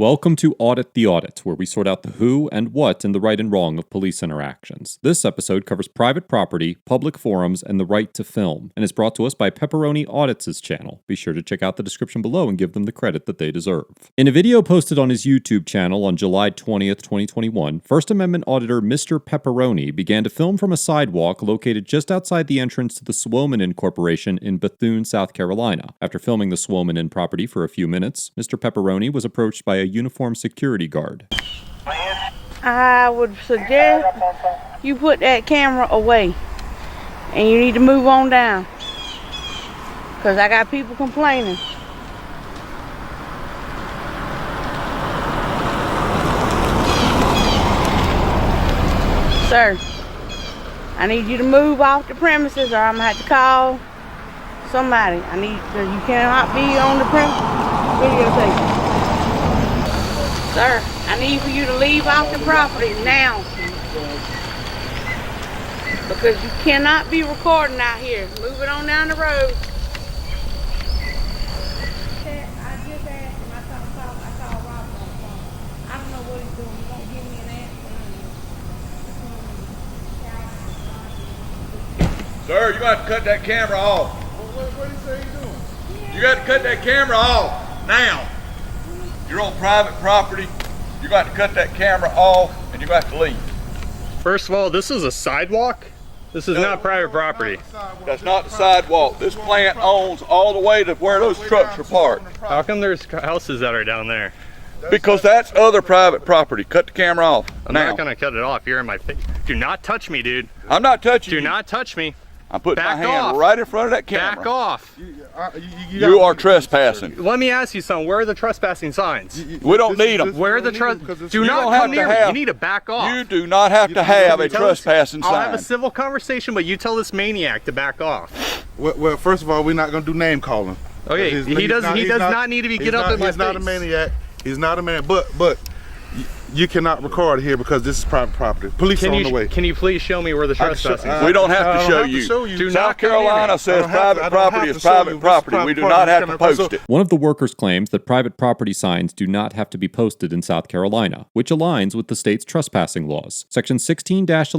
Welcome to Audit the Audit, where we sort out the who and what in the right and wrong of police interactions. This episode covers private property, public forums, and the right to film, and is brought to us by Pepperoni Audits' channel. Be sure to check out the description below and give them the credit that they deserve. In a video posted on his YouTube channel on July 20th, 2021, First Amendment auditor Mr. Pepperoni began to film from a sidewalk located just outside the entrance to the Swoman Corporation in Bethune, South Carolina. After filming the Swoman property for a few minutes, Mr. Pepperoni was approached by a uniformed security guard. I would suggest you put that camera away and you need to move on down because I got people complaining. Sir, I need you to move off the premises or I'm gonna have to call somebody. You cannot be on the premises. Videotape. Sir, I need for you to leave off the property now. Because you cannot be recording out here. Move it on down the road. I just asked him, I called Rob on the phone. I don't know what he's doing. He won't give me an answer. Sir, you got to cut that camera off. What do you say he's doing? You got to cut that camera off now. You're on private property. You got to cut that camera off and you got to leave. First of all, this is a sidewalk. This is not private property. That's not the sidewalk. This plant owns all the way to where those trucks are parked. How come there's houses that are down there? Because that's other private property. Cut the camera off I'm now. not gonna cut it off. You're in my face. Do not touch me, dude. I'm not touching you. Do not touch me. I'm putting my Back hand off. right in front of that camera. Back off. You are trespassing. Let me ask you something. Where are the trespassing signs? We don't need them. Where are the Do not have come to near me. have- You need to back off. You do not have to have a trespassing I'll have a sign. civil conversation, but you tell this maniac to back off. Well, first of all, we're not going to do name calling. Okay, he does not need to be get up in my face. He's not a maniac. He's not a man. But you cannot record here because this is private property. Police are on the way. Can you please show me where the trespassing is? We don't have to show you. South Carolina says private property is private property. We do not have to post it. One of the workers claims that private property signs do not have to be posted in South Carolina, which aligns with the state's trespassing laws. Section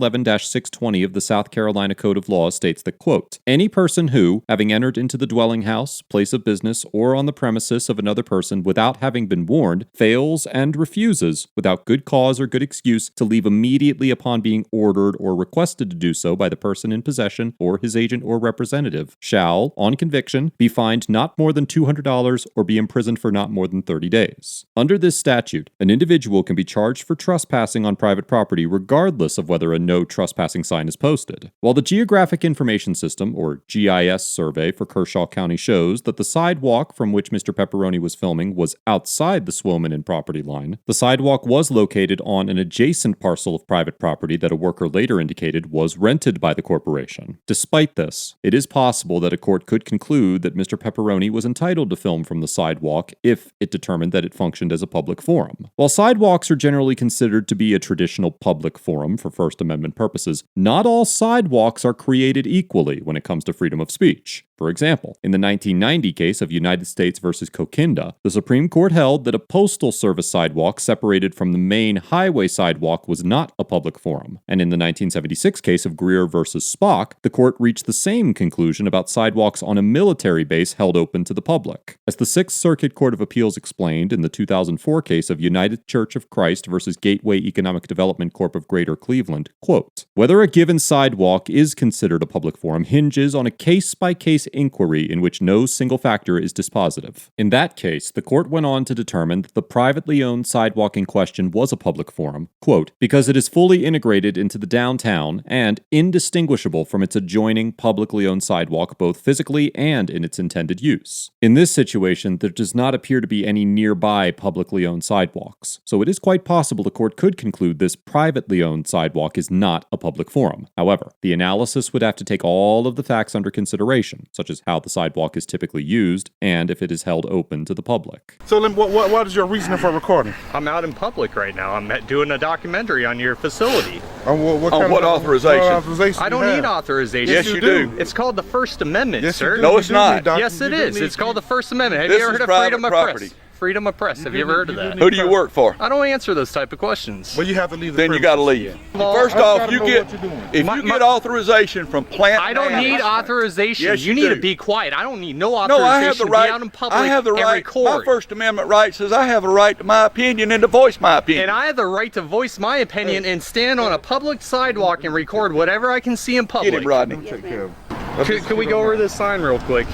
16-11-620 of the South Carolina Code of Laws states that, quote, any person who, having entered into the dwelling house, place of business, or on the premises of another person without having been warned, fails and refuses, without good cause or good excuse, to leave immediately upon being ordered or requested to do so by the person in possession or his agent or representative, shall, on conviction, be fined not more than $200 or be imprisoned for not more than 30 days. Under this statute, an individual can be charged for trespassing on private property regardless of whether a no trespassing sign is posted. While the Geographic Information System, or GIS survey for Kershaw County shows that the sidewalk from which Mr. Pepperoni was filming was outside the Swoman property line, the sidewalk was located on an adjacent parcel of private property that a worker later indicated was rented by the corporation. Despite this, it is possible that a court could conclude that Mr. Pepperoni was entitled to film from the sidewalk if it determined that it functioned as a public forum. While sidewalks are generally considered to be a traditional public forum for First Amendment purposes, not all sidewalks are created equally when it comes to freedom of speech. For example, in the 1990 case of United States versus Coquinda, the Supreme Court held that a postal service sidewalk separated from the main highway sidewalk was not a public forum. And in the 1976 case of Greer versus Spock, the court reached the same conclusion about sidewalks on a military base held open to the public. As the Sixth Circuit Court of Appeals explained in the 2004 case of United Church of Christ versus Gateway Economic Development Corp of Greater Cleveland, quote, whether a given sidewalk is considered a public forum hinges on a case-by-case inquiry in which no single factor is dispositive. In that case, the court went on to determine that the privately owned sidewalk in question was a public forum, quote, because it is fully integrated into the downtown and indistinguishable from its adjoining publicly owned sidewalk both physically and in its intended use. In this situation, there does not appear to be any nearby publicly owned sidewalks, so it is quite possible the court could conclude this privately owned sidewalk is not a public forum. However, the analysis would have to take all of the facts under consideration, such as how the sidewalk is typically used and if it is held open to the public. So what is your reasoning for recording? I'm out in public right now. I'm doing a documentary on your facility. What authorization? I don't need authorization. Yes, you do. It's called the First Amendment, Yes, sir. you do. No, it's not. Yes, it is. It's called the First Amendment. Have This you ever is heard of freedom private of property. press? freedom of press. Have you ever heard of that? Who do you work for? I don't answer those type of questions. Well, you have to leave. Then you got to leave. Well, First I off, gotta you know get what you're doing. if you get authorization from plant. I don't need authorization. Yes, you you need do. to be quiet. I don't need no No, authorization I have the to right. be out in public I have the and right. record. My First Amendment right says I have a right to my opinion and to voice my opinion. And I have the right to voice my opinion and stand on a public sidewalk and record whatever I can see in public. Get him, Rodney. Take care of Could we go over this sign real quick?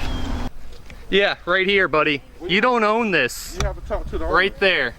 Yeah, right here, buddy. You don't own this. You have to talk to the Right there.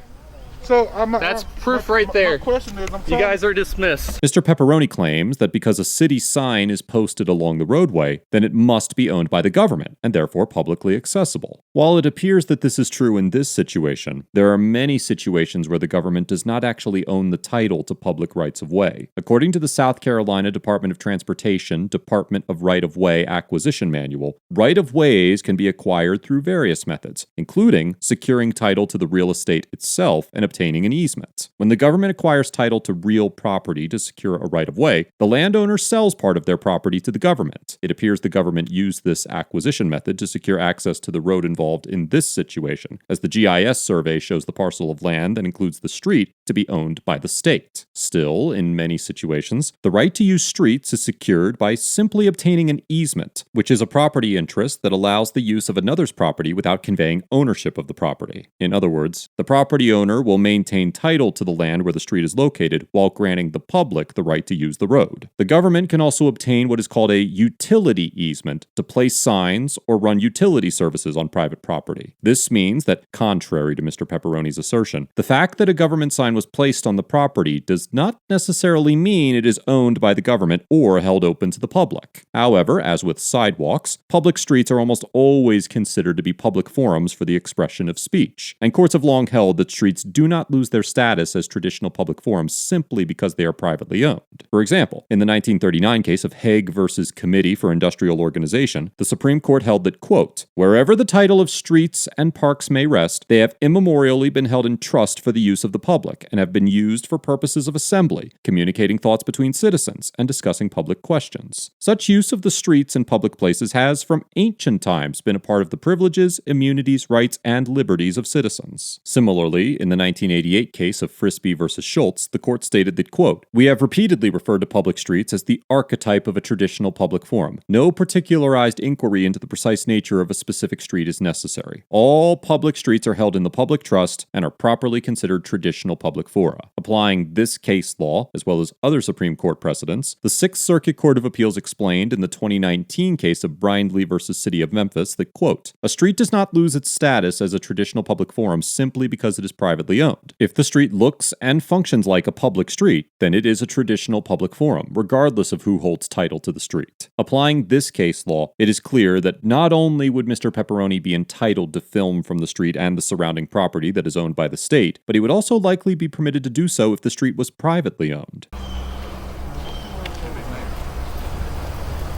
So That's proof right there. My question is, You guys are dismissed. Mr. Pepperoni claims that because a city sign is posted along the roadway, then it must be owned by the government and therefore publicly accessible. While it appears that this is true in this situation, there are many situations where the government does not actually own the title to public rights of way. According to the South Carolina Department of Transportation Department of Right-of-Way Acquisition Manual, right-of-ways can be acquired through various methods, including securing title to the real estate itself and obtaining an easement. When the government acquires title to real property to secure a right-of-way, the landowner sells part of their property to the government. It appears the government used this acquisition method to secure access to the road involved in this situation, as the GIS survey shows the parcel of land that includes the street to be owned by the state. Still, in many situations, the right to use streets is secured by simply obtaining an easement, which is a property interest that allows the use of another's property without conveying ownership of the property. In other words, the property owner will maintain title to the land where the street is located while granting the public the right to use the road. The government can also obtain what is called a utility easement to place signs or run utility services on private property. This means that, contrary to Mr. Pepperoni's assertion, the fact that a government sign was placed on the property does not necessarily mean it is owned by the government or held open to the public. However, as with sidewalks, public streets are almost always considered to be public forums for the expression of speech, and courts have long held that streets do not lose their status as traditional public forums simply because they are privately owned. For example, in the 1939 case of Hague versus Committee for Industrial Organization, the Supreme Court held that, quote, wherever the title of streets and parks may rest, they have immemorially been held in trust for the use of the public and have been used for purposes of assembly, communicating thoughts between citizens, and discussing public questions. Such use of the streets and public places has, from ancient times, been a part of the privileges, immunities, rights, and liberties of citizens. Similarly, in the 1988 case of Frisbee versus Schultz, the court stated that, quote, we have repeatedly referred to public streets as the archetype of a traditional public forum. No particularized inquiry into the precise nature of a specific street is necessary. All public streets are held in the public trust and are properly considered traditional public fora. Applying this case law, as well as other Supreme Court precedents, the Sixth Circuit Court of Appeals explained in the 2019 case of Brindley versus City of Memphis that, quote, a street does not lose its status as a traditional public forum simply because it is privately owned. If the street looks and functions like a public street, then it is a traditional public forum, regardless of who holds title to the street. Applying this case law, it is clear that not only would Mr. Pepperoni be entitled to film from the street and the surrounding property that is owned by the state, but he would also likely be permitted to do so if the street was privately owned.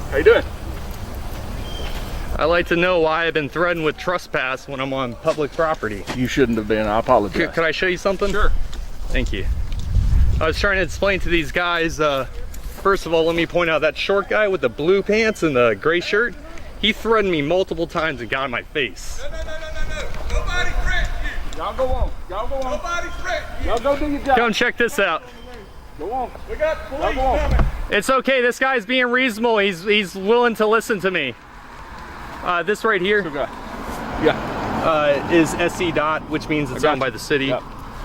How you doing? I'd like to know why I've been threatened with trespass when I'm on public property. You shouldn't have been. I apologize. Could I show you something? Sure. Thank you. I was trying to explain to these guys, first of all, let me point out that short guy with the blue pants and the gray shirt, he threatened me multiple times and got in my face. No. Nobody threatened you. Y'all go on. Nobody threatened you. Y'all go do your job. Come check this out. Go on. We got the police coming. It's okay, this guy's being reasonable. He's willing to listen to me. This right here Yeah. is SC dot, which means it's owned by the city. Yep.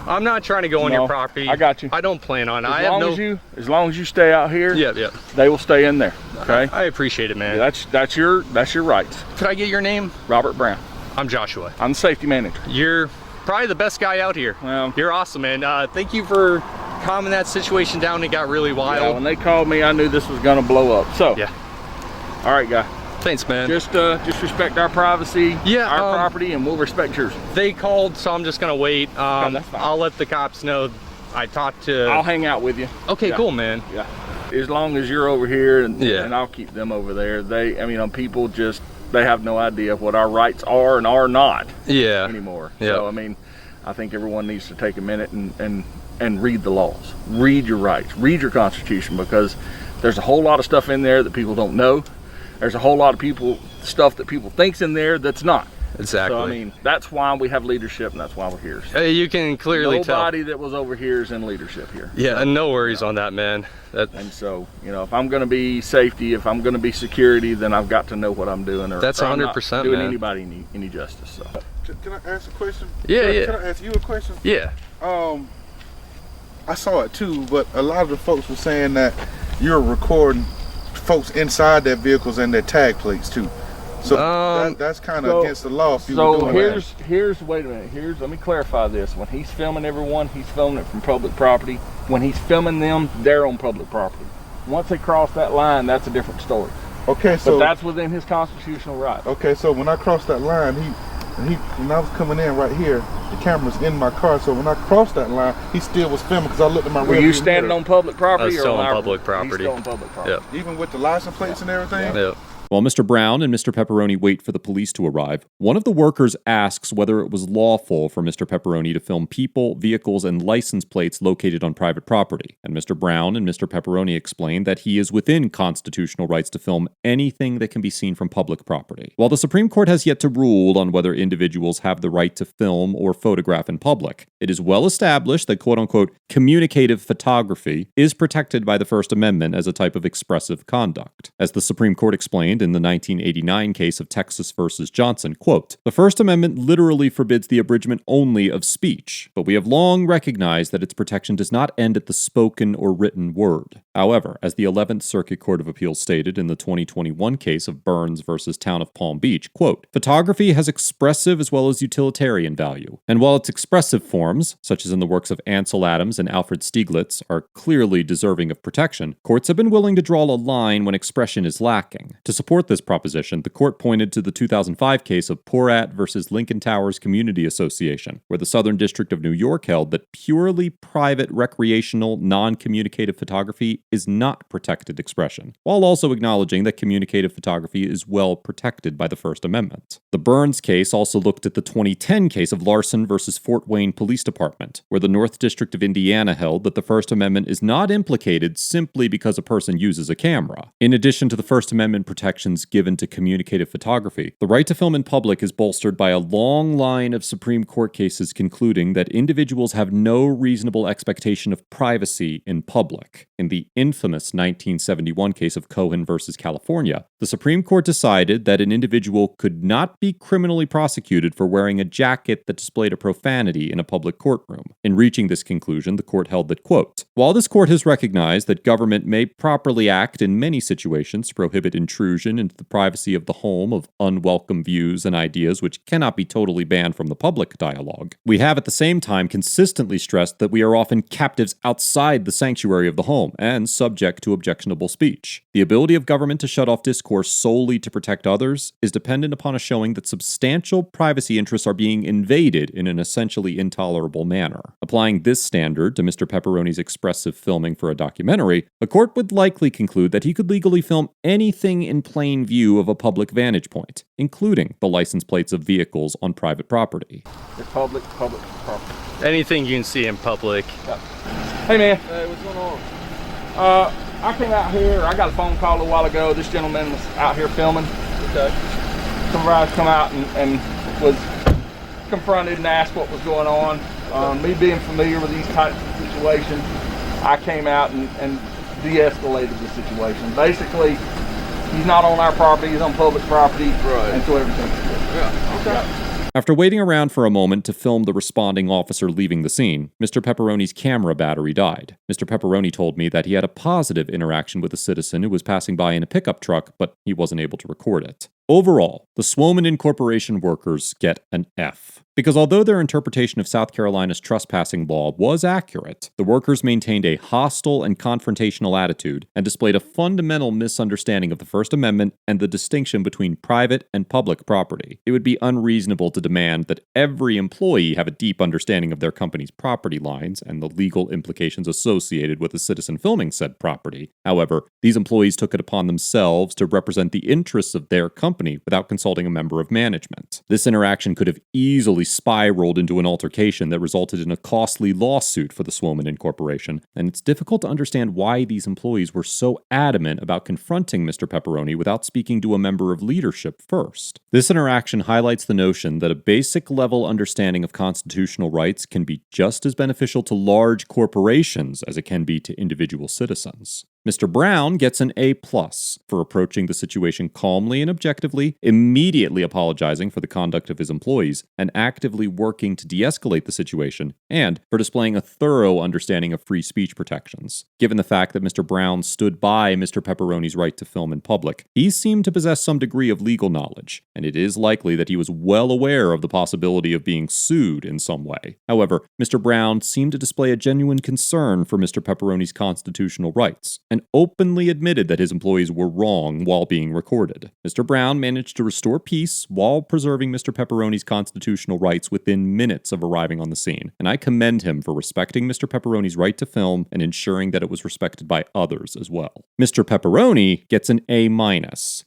I'm not trying to go on your property. I got you. I don't plan on it. As long as you stay out here, Yeah. they will stay in there. Okay. I appreciate it, man. That's your rights. Could I get your name? Robert Brown. I'm Joshua. I'm the safety manager. You're probably the best guy out here. Well, You're awesome, man. Thank you for calming that situation down. It got really yeah, wild. when they called me, I knew this was gonna blow up. So Yeah. all right, guy. Thanks, man. Just respect our privacy, Yeah, our property, and we'll respect yours. They called, so I'm just gonna wait. that's fine. I'll let the cops know. I talked to. I'll hang out with you. Okay, Yeah. cool, man. Yeah. As long as you're over here, and I'll keep them over there. People just, they have no idea what our rights are and are not Yeah. anymore. Yeah. So, I think everyone needs to take a minute and read the laws. Read your rights. Read your Constitution, because there's a whole lot of stuff in there that people don't know. There's a whole lot of stuff that people think's in there that's not. Exactly. So, I mean, that's why we have leadership, and that's why we're here. So you can clearly tell. Nobody that was over here is in leadership here. Yeah, and no worries on that, man. And so, you know, if I'm going to be safety, if I'm going to be security, then I've got to know what I'm doing. That's 100%, I'm not doing man. anybody any justice. So. Can I ask a question? Yeah. Can I ask you a question? Yeah. I saw it too, but a lot of the folks were saying that you're recording folks inside their vehicles and their tag plates too. So that's kind of against the law. If you were doing wait a minute. Let me clarify this. When he's filming everyone, he's filming it from public property. When he's filming them, they're on public property. Once they cross that line, that's a different story. Okay, so but that's within his constitutional right. Okay, so when I crossed that line, when I was coming in right here, the camera's in my car. So when I crossed that line, he still was filming because I looked at my. Were you standing on public property? Still on public property. He's still on public property. Yep. Even with the license plates and everything. Yep. While Mr. Brown and Mr. Pepperoni wait for the police to arrive, one of the workers asks whether it was lawful for Mr. Pepperoni to film people, vehicles, and license plates located on private property, and Mr. Brown and Mr. Pepperoni explain that he is within constitutional rights to film anything that can be seen from public property. While the Supreme Court has yet to rule on whether individuals have the right to film or photograph in public, it is well established that quote-unquote communicative photography is protected by the First Amendment as a type of expressive conduct. As the Supreme Court explained in the 1989 case of Texas versus Johnson, quote, "The First Amendment literally forbids the abridgment only of speech, but we have long recognized that its protection does not end at the spoken or written word." However, as the 11th Circuit Court of Appeals stated in the 2021 case of Burns versus Town of Palm Beach, quote, "Photography has expressive as well as utilitarian value, and while its expressive forms, such as in the works of Ansel Adams and Alfred Stieglitz, are clearly deserving of protection, courts have been willing to draw a line when expression is lacking. To support this proposition, the court pointed to the 2005 case of Porat versus Lincoln Towers Community Association, where the Southern District of New York held that purely private recreational non-communicative photography is not protected expression, while also acknowledging that communicative photography is well protected by the First Amendment. The Burns case also looked at the 2010 case of Larson versus Fort Wayne Police Department, where the North District of Indiana held that the First Amendment is not implicated simply because a person uses a camera. In addition to the First Amendment protections given to communicative photography, the right to film in public is bolstered by a long line of Supreme Court cases concluding that individuals have no reasonable expectation of privacy in public. In the infamous 1971 case of Cohen versus California, the Supreme Court decided that an individual could not be criminally prosecuted for wearing a jacket that displayed a profanity in a public courtroom. In reaching this conclusion, the court held that, quote, "While this court has recognized that government may properly act in many situations to prohibit intrusion into the privacy of the home of unwelcome views and ideas which cannot be totally banned from the public dialogue, we have at the same time consistently stressed that we are often captives outside the sanctuary of the home and subject to objectionable speech. The ability of government to shut off discourse solely to protect others is dependent upon a showing that substantial privacy interests are being invaded in an essentially intolerable manner. Applying this standard to Mr. Pepperoni's expressive filming for a documentary, a court would likely conclude that he could legally film anything in plain view of a public vantage point, including the license plates of vehicles on private property." It's public property. Anything you can see in public. Yeah. Hey man. Hey, what's going on? I came out here, I got a phone call a while ago. This gentleman was out here filming. Okay. Supervisor come out and was confronted and asked what was going on. Me being familiar with these types of situations, I came out and de-escalated the situation. Basically, he's not on our property, he's on public property, right. And so everything's good. Yeah, okay. After waiting around for a moment to film the responding officer leaving the scene, Mr. Pepperoni's camera battery died. Mr. Pepperoni told me that he had a positive interaction with a citizen who was passing by in a pickup truck, but he wasn't able to record it. Overall, the Swoman Incorporation workers get an F. Because although their interpretation of South Carolina's trespassing law was accurate, the workers maintained a hostile and confrontational attitude and displayed a fundamental misunderstanding of the First Amendment and the distinction between private and public property. It would be unreasonable to demand that every employee have a deep understanding of their company's property lines and the legal implications associated with a citizen filming said property. However, these employees took it upon themselves to represent the interests of their company without consulting a member of management. This interaction could have easily spiraled into an altercation that resulted in a costly lawsuit for the Swoman Corporation, and it's difficult to understand why these employees were so adamant about confronting Mr. Pepperoni without speaking to a member of leadership first. This interaction highlights the notion that a basic level understanding of constitutional rights can be just as beneficial to large corporations as it can be to individual citizens. Mr. Brown gets an A+ for approaching the situation calmly and objectively, immediately apologizing for the conduct of his employees, and actively working to de-escalate the situation, and for displaying a thorough understanding of free speech protections. Given the fact that Mr. Brown stood by Mr. Pepperoni's right to film in public, he seemed to possess some degree of legal knowledge, and it is likely that he was well aware of the possibility of being sued in some way. However, Mr. Brown seemed to display a genuine concern for Mr. Pepperoni's constitutional rights, and openly admitted that his employees were wrong while being recorded. Mr. Brown managed to restore peace while preserving Mr. Pepperoni's constitutional rights within minutes of arriving on the scene, and I commend him for respecting Mr. Pepperoni's right to film and ensuring that it was respected by others as well. Mr. Pepperoni gets an A-,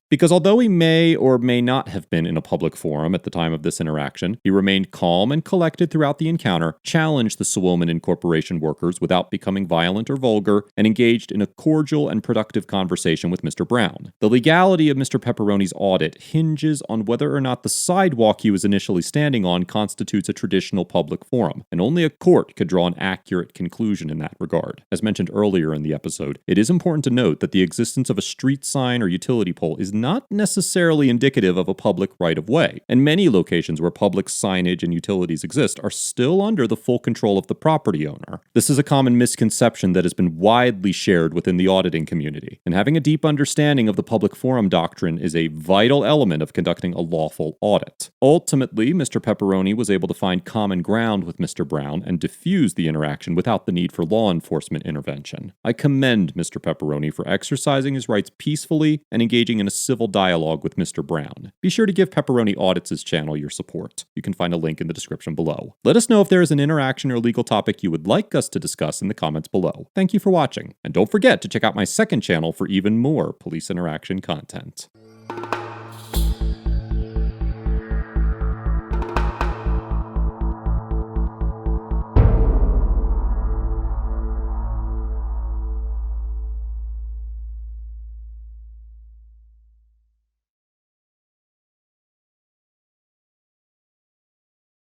because although he may or may not have been in a public forum at the time of this interaction, he remained calm and collected throughout the encounter, challenged the Swoman Corporation workers without becoming violent or vulgar, and engaged in a cordial and productive conversation with Mr. Brown. The legality of Mr. Pepperoni's audit hinges on whether or not the sidewalk he was initially standing on constitutes a traditional public forum, and only a court could draw an accurate conclusion in that regard. As mentioned earlier in the episode, it is important to note that the existence of a street sign or utility pole is not necessarily indicative of a public right-of-way, and many locations where public signage and utilities exist are still under the full control of the property owner. This is a common misconception that has been widely shared within the auditing community, and having a deep understanding of the public forum doctrine is a vital element of conducting a lawful audit. Ultimately, Mr. Pepperoni was able to find common ground with Mr. Brown and diffuse the interaction without the need for law enforcement intervention. I commend Mr. Pepperoni for exercising his rights peacefully and engaging in a civil dialogue with Mr. Brown. Be sure to give Pepperoni Audits' channel your support. You can find a link in the description below. Let us know if there is an interaction or legal topic you would like us to discuss in the comments below. Thank you for watching, and don't forget to check out my second channel for even more police interaction content.